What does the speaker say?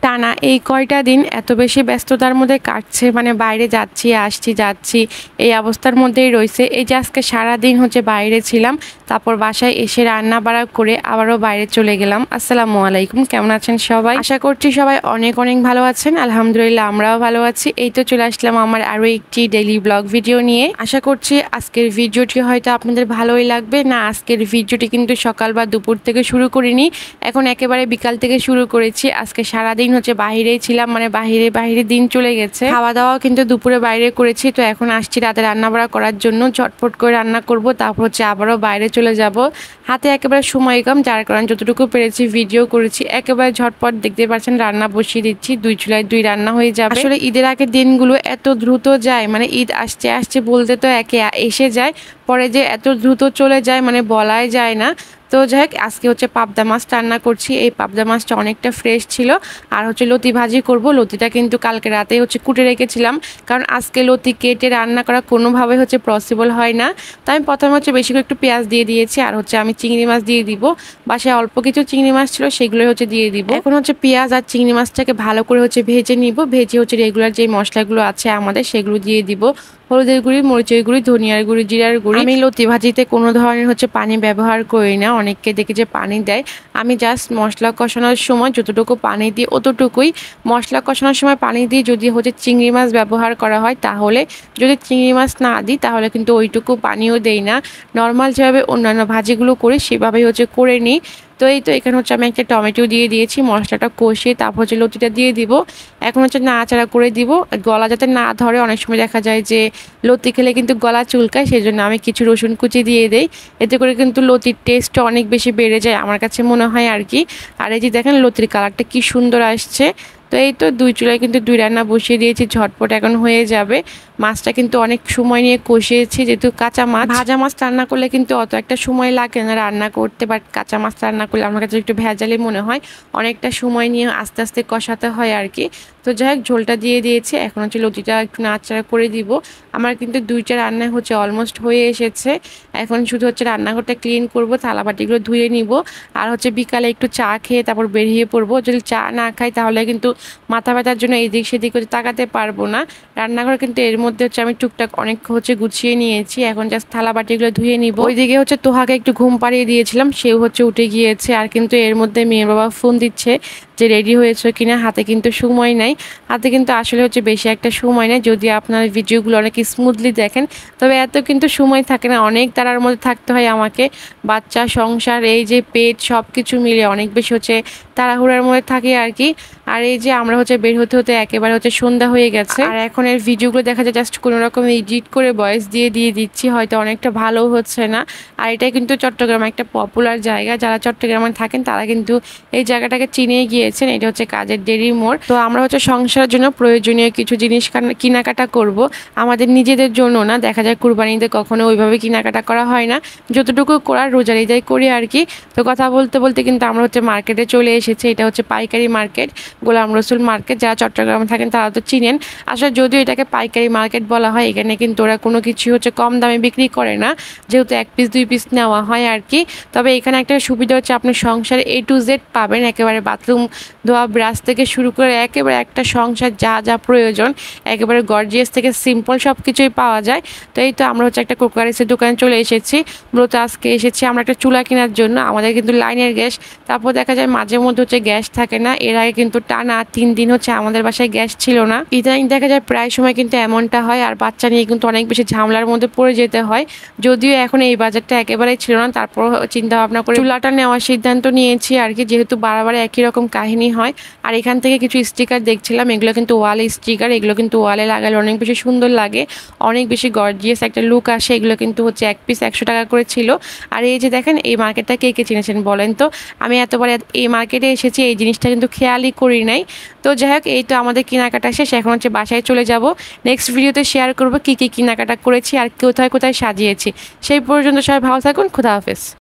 টানা এই কয়টা দিন এত বেশি ব্যস্ততার মধ্যে কাটছে, মানে বাইরে যাচ্ছি যাচ্ছি এই অবস্থার মধ্যেই রয়েছে। এই যে আজকে সারাদিন বাইরে ছিলাম, তারপর বাসায় এসে রান্না বাড়া করে আবারও বাইরে চলে গেলাম। আসসালামু আলাইকুম, কেমন আছেন সবাই? আশা করছি সবাই অনেক অনেক ভালো আছেন। আলহামদুলিল্লাহ আমরাও ভালো আছি। এই তো চলে আসলাম আমার আরও একটি ডেইলি ব্লগ ভিডিও নিয়ে। আশা করছি আজকের ভিডিওটি হয়তো আপনাদের ভালোই লাগবে। না, আজকের ভিডিওটি কিন্তু সকাল বা দুপুর থেকে শুরু করিনি, এখন একেবারে বিকাল থেকে শুরু করেছি। আজকে সারাদিন বাহিরেই ছিলাম, মানে বাহিরে দিন চলে গেছে। খাওয়া দাওয়াও কিন্তু দুপুরে বাইরে করেছি। তো এখন আসছি রাতে রান্না বাড়া করার জন্য, ঝটপট করে রান্না করব, তারপর আবারও বাইরে চলে যাব। হাতে একেবারে সময় কম, যার কারণে যতটুকু পেরেছি ভিডিও করেছি। একেবারে ঝটপট দেখতে পাচ্ছেন রান্না বসিয়ে দিচ্ছি, 2 চুলায় 2 রান্না হয়ে যাবে। আসলে ঈদের আগের দিনগুলো এত দ্রুত যায়, মানে ঈদ আসছে আসছে বলতে তো একে এসে যায়, পরে যে এত দ্রুত চলে যায় মানে বলাই যায় না। তো যাই হোক, আজকে পাবদা মাছ রান্না করছি। এই পাবদা মাছটা অনেকটা ফ্রেশ ছিল। আর লতি ভাজি করব। লতিটা কিন্তু কালকে রাতে কুটে রেখেছিলাম, কারণ আজকে লতি কেটে রান্না করা কোনোভাবে পসিবল হয় না। তো আমি প্রথমে বেশি করে একটু পেঁয়াজ দিয়ে দিয়েছি, আর আমি চিংড়ি মাছ দিয়ে দিব। বাসায় অল্প কিছু চিংড়ি মাছ ছিল, সেগুলোই দিয়ে দিব। এখন পেঁয়াজ আর চিংড়ি মাছটাকে ভালো করে ভেজে নিব। ভেজে রেগুলার যে মশলাগুলো আছে আমাদের সেগুলো দিয়ে দিব। হলুদের গুঁড়ি, মরিচের গুঁড়ি, ধনিয়ার গুঁড়ি, জিরার গুঁড়ি। আমি লতি ভাজিতে কোনো ধরনের পানি ব্যবহার করি না। অনেককে দেখি যে পানি দেয়, আমি জাস্ট মশলা কষানোর সময় যতটুকু পানি দিই অতটুকুই। মশলা কষানোর সময় পানি দিই যদি চিংড়ি মাছ ব্যবহার করা হয় তাহলে, যদি চিংড়ি মাছ না দিই তাহলে কিন্তু ওইটুকু পানিও দেই না। নর্মাল যেভাবে অন্যান্য ভাজিগুলো করি সেভাবেই করে নিই। তো এই তো এখানে আমি একটা টমেটো দিয়ে দিয়েছি, মশলাটা কষিয়ে তারপর লতিটা দিয়ে দিব। এখন নাড়াচাড়া করে দিব, গলা যাতে না ধরে। অনেক সময় দেখা যায় যে লতি খেলে কিন্তু গলা চুলকায়, সেই জন্য আমি কিছু রসুন কুচি দিয়ে দিই। এতে করে কিন্তু লতির টেস্টটা অনেক বেশি বেড়ে যায় আমার কাছে মনে হয় আর কি। আর এই যে দেখেন লতির কালারটা কি সুন্দর আসছে। তো এই তো 2 চুলায় কিন্তু 2 রান্না বসিয়ে দিয়েছি, ঝটপট এখন হয়ে যাবে। মাছটা কিন্তু অনেক সময় নিয়ে কষিয়েছি, যেহেতু কাঁচা মাছ। ভাজা মাছ রান্না করলে কিন্তু অত একটা সময় লাগে না রান্না করতে, বাট কাঁচা মাছ রান্না করলে আমার কাছে একটু ভেজালি মনে হয়, অনেকটা সময় নিয়ে আস্তে আস্তে কষাতে হয় আর কি। তো যাই হোক, ঝোলটা দিয়ে দিয়েছি, এখন লতিটা একটু নাড়াচাড়া করে দিব। আমার কিন্তু 2টা রান্না অলমোস্ট হয়ে এসেছে। এখন শুধু রান্নাঘরটা ক্লিন করব, থালাবাটিগুলো ধুয়ে নিব। আর বিকালে একটু চা খেয়ে তারপর বেরিয়ে পড়বো। যদি চা না খাই তাহলে কিন্তু মাথা ব্যথার জন্য এদিক সেদিক তাকাতে পারবো না। রান্নাঘর কিন্তু এর মধ্যে আমি টুকটাক অনেক গুছিয়ে নিয়েছি, এখন জাস্ট থালাবাটিগুলো ধুয়ে নিব। ওইদিকে তোহাকে একটু ঘুম পাড়িয়ে দিয়েছিলাম, সেও উঠে গিয়েছে। আর কিন্তু এর মধ্যে মেয়ের বাবা ফোন দিচ্ছে যে রেডি হয়েছে কিনা। হাতে কিন্তু সময় নাই, হাতে কিন্তু আসলে বেশি একটা সময় নেই। যদি আপনার ভিডিওগুলো অনেক স্মুথলি দেখেন, তবে এত কিন্তু সময় থাকে না, অনেক তারার মধ্যে থাকতে হয় আমাকে। বাচ্চা, সংসার, এই যে পেট, সব কিছু মিলে অনেক বেশি তাড়াহুড়ার মধ্যে থাকে আর কি। আর এই যে আমরা বের হতে হতে একেবারে সন্ধ্যা হয়ে গেছে। আর এখন এর ভিডিওগুলো দেখা যায় জাস্ট কোনো রকম এডিট করে ভয়েস দিয়ে দিচ্ছি, হয়তো অনেকটা ভালো হচ্ছে না। আর এটাই কিন্তু চট্টগ্রাম একটা পপুলার জায়গা, যারা চট্টগ্রামে থাকেন তারা কিন্তু এই জায়গাটাকে চিনে গিয়েছেন। এটা কাজের ডেরি মোড়। তো আমরা সংসারের জন্য প্রয়োজনীয় কিছু জিনিস কেনাকাটা করব, আমাদের নিজেদের জন্য না। দেখা যায় কুরবানিতে কখনো ওইভাবে কেনাকাটা করা হয় না, যতটুকু করার রোজার ঈদে করি আর কি। তো কথা বলতে বলতে কিন্তু আমরা মার্কেটে চলে এসেছি। এটা পাইকারি মার্কেট, গোলাম রসুল মার্কেট। যারা চট্টগ্রামে থাকেন তারা তো চিনেন। আসলে যদিও এটাকে পাইকারি মার্কেট বলা হয়, এখানে কিন্তু ওরা কোনো কিছু কম দামে বিক্রি করে না, যেহেতু 1 পিস 2 পিস নেওয়া হয় আর কি। তবে এখানে একটা সুবিধা আপনার সংসারে A to Z পাবেন, একেবারে বাথরুম ধোয়া, ব্রাশ থেকে শুরু করে একেবারে একটা সংসার যা যা প্রয়োজন, একেবারে গর্জিয়াস থেকে সিম্পল সব কিছুই পাওয়া যায়। তো এই তো আমরা একটা কুকারের দোকানে চলে এসেছি। মূলত আজকে এসেছি আমরা একটা চুলা কেনার জন্য। আমাদের কিন্তু লাইনের গ্যাস, তারপর দেখা যায় মাঝে মধ্যে গ্যাস থাকে না। এর আগে কিন্তু টানা 3 দিন আমাদের বাসায় গ্যাস ছিল না। ইদানিং দেখা যায় প্রায় সময় কিন্তু এমনটা হয়। আর বাচ্চা নিয়ে কিন্তু অনেক বেশি ঝামেলার মধ্যে পড়ে যেতে হয়, যদিও এখন এই বাজারটা একেবারেই ছিল না। তারপর চিন্তা ভাবনা করে চুলাটা নেওয়ার সিদ্ধান্ত নিয়েছি আর কি, যেহেতু বারবার একই রকম কাহিনী হয়। আর এখান থেকে কিছু স্টিকার দেখছিলাম, এগুলো কিন্তু ওয়ালে স্টিকার, এগুলো কিন্তু ওয়ালে লাগালে অনেক বেশি সুন্দর লাগে, অনেক বেশি গর্জিয়াস একটা লুক আসে। এগুলো কিন্তু 1 পিস 100 টাকা করে ছিল। আর এই যে দেখেন, এই মার্কেটটা কে কে চিনেছেন বলেন তো? আমি এতবার এই মার্কেটে এসেছি, এই জিনিসটা কিন্তু খেয়ালই করি নাই। তো যাই হোক, এই তো আমাদের কেনাকাটা শেষ, এখন বাসায় চলে যাব। নেক্সট ভিডিওতে শেয়ার করবো কী কী কেনাকাটা করেছি আর কোথায় কোথায় সাজিয়েছি। সেই পর্যন্ত সবাই ভালো থাকুন, খুদা হাফেজ।